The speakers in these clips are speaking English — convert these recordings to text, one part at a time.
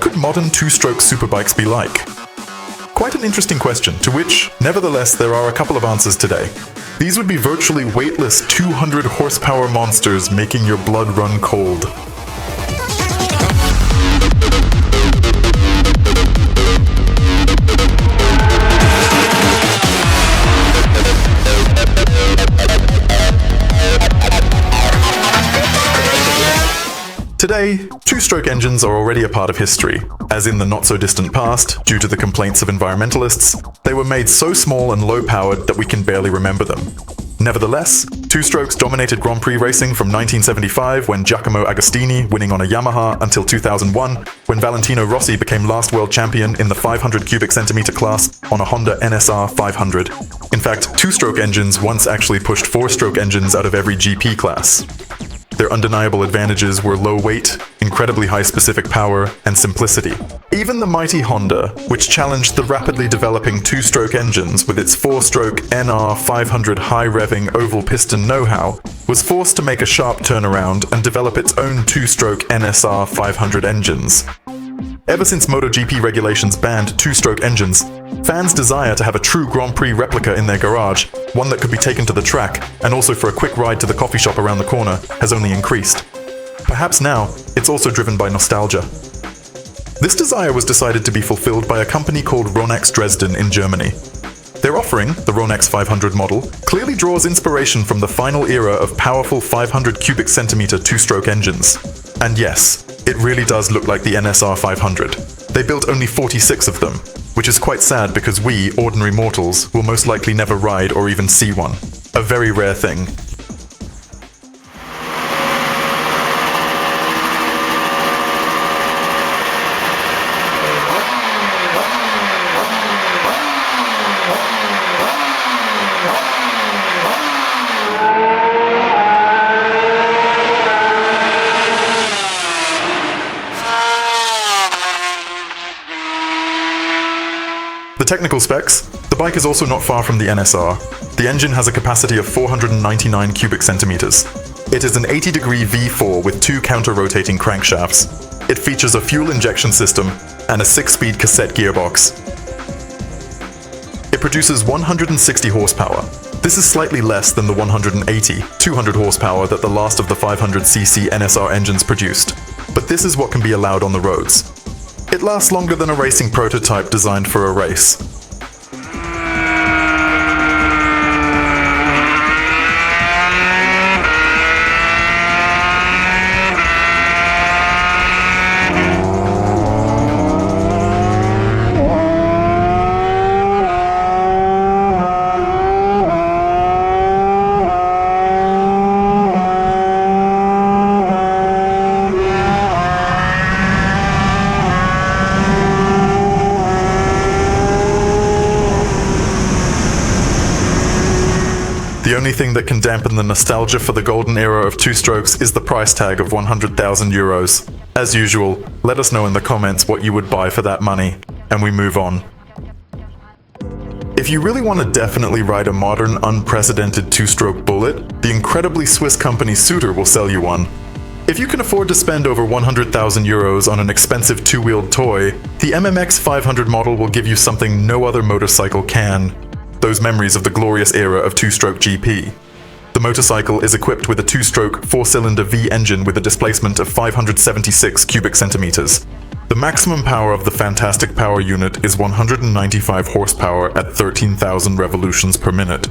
what could modern two-stroke superbikes be like? Quite an interesting question, to which, nevertheless, there are a couple of answers today. These would be virtually weightless 200 horsepower monsters making your blood run cold. Today, two-stroke engines are already a part of history, as in the not-so-distant past, due to the complaints of environmentalists, they were made so small and low-powered that we can barely remember them. Nevertheless, two-strokes dominated Grand Prix racing from 1975 when Giacomo Agostini winning on a Yamaha until 2001 when Valentino Rossi became last world champion in the 500 cubic centimeter class on a Honda NSR 500. In fact, two-stroke engines once actually pushed four-stroke engines out of every GP class. Their undeniable advantages were low weight, incredibly high specific power, and simplicity. Even the mighty Honda, which challenged the rapidly developing two-stroke engines with its four-stroke NR 500 high-revving oval piston know-how, was forced to make a sharp turnaround and develop its own two-stroke NSR 500 engines. Ever since MotoGP regulations banned two-stroke engines, fans' desire to have a true Grand Prix replica in their garage, one that could be taken to the track, and also for a quick ride to the coffee shop around the corner, has only increased. Perhaps now, it's also driven by nostalgia. This desire was decided to be fulfilled by a company called Ronax Dresden in Germany. Their offering, the Ronax 500 model, clearly draws inspiration from the final era of powerful 500 cubic centimeter two-stroke engines. And yes, it really does look like the NSR 500. They built only 46 of them, which is quite sad because we, ordinary mortals, will most likely never ride or even see one. A very rare thing. The technical specs, the bike is also not far from the NSR. The engine has a capacity of 499 cubic centimeters. It is an 80-degree V4 with two counter-rotating crankshafts. It features a fuel injection system and a 6-speed cassette gearbox. It produces 160 horsepower. This is slightly less than the 180, 200 horsepower that the last of the 500cc NSR engines produced. But this is what can be allowed on the roads. It lasts longer than a racing prototype designed for a race. The only thing that can dampen the nostalgia for the golden era of two-strokes is the price tag of 100,000 euros. As usual, let us know in the comments what you would buy for that money, and we move on. If you really want to definitely ride a modern, unprecedented two-stroke bullet, the incredibly Swiss company Suter will sell you one. If you can afford to spend over 100,000 euros on an expensive two-wheeled toy, the MMX 500 model will give you something no other motorcycle can. Those memories of the glorious era of two-stroke GP. The motorcycle is equipped with a two-stroke, four-cylinder V engine with a displacement of 576 cubic centimeters. The maximum power of the fantastic power unit is 195 horsepower at 13,000 revolutions per minute.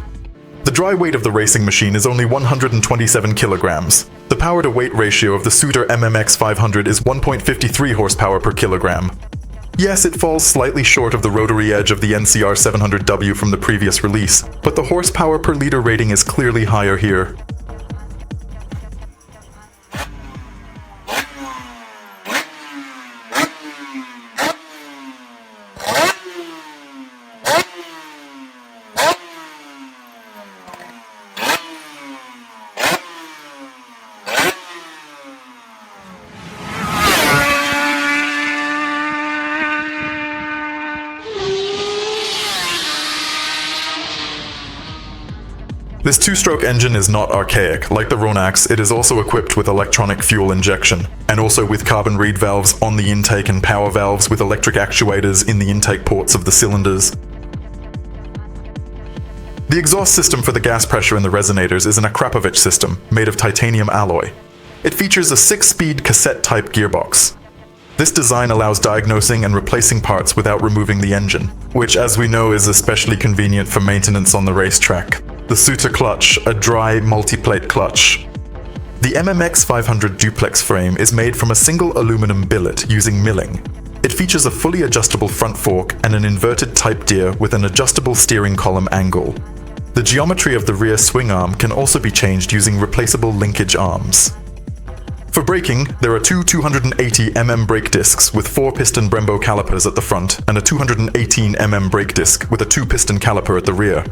The dry weight of the racing machine is only 127 kilograms. The power-to-weight ratio of the Suter MMX 500 is 1.53 horsepower per kilogram. Yes, it falls slightly short of the rotary edge of the NCR 700W from the previous release, but the horsepower per liter rating is clearly higher here. This two-stroke engine is not archaic. Like the Ronax, it is also equipped with electronic fuel injection, and also with carbon reed valves on the intake and power valves with electric actuators in the intake ports of the cylinders. The exhaust system for the gas pressure in the resonators is an Akrapovic system made of titanium alloy. It features a 6-speed cassette-type gearbox. This design allows diagnosing and replacing parts without removing the engine, which, as we know, is especially convenient for maintenance on the racetrack. The Suter clutch, a dry multi-plate clutch. The MMX 500 duplex frame is made from a single aluminum billet using milling. It features a fully adjustable front fork and an inverted type gear with an adjustable steering column angle. The geometry of the rear swing arm can also be changed using replaceable linkage arms. For braking, there are two 280mm brake discs with 4-piston Brembo calipers at the front and a 218mm brake disc with a 2-piston caliper at the rear.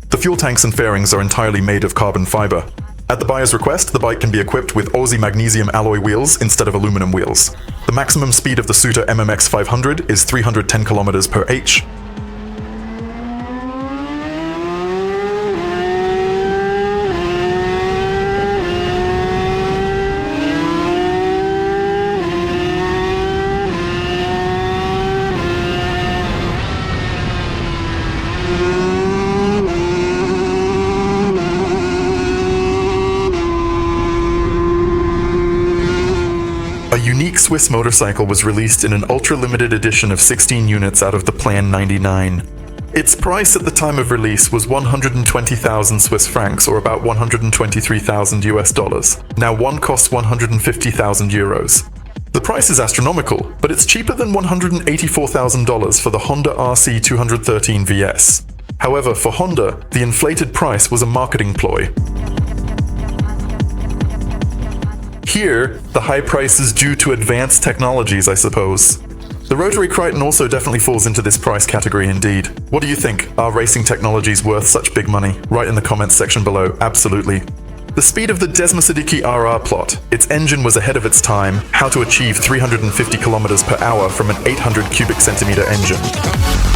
The fuel tanks and fairings are entirely made of carbon fiber. At the buyer's request, the bike can be equipped with Aussie magnesium alloy wheels instead of aluminum wheels. The maximum speed of the Suter MMX 500 is 310 km per h. A unique Swiss motorcycle was released in an ultra-limited edition of 16 units out of the Plan 99. Its price at the time of release was 120,000 Swiss francs, or about 123,000 US dollars. Now one costs 150,000 euros. The price is astronomical, but it's cheaper than $184,000 for the Honda RC 213 VS. However, for Honda, the inflated price was a marketing ploy. Here, the high price is due to advanced technologies, I suppose. The rotary Crichton also definitely falls into this price category indeed. What do you think? Are racing technologies worth such big money? Write in the comments section below, absolutely. The speed of the Desma Siddiqui RR plot. Its engine was ahead of its time. How to achieve 350 km per hour from an 800 cubic centimeter engine.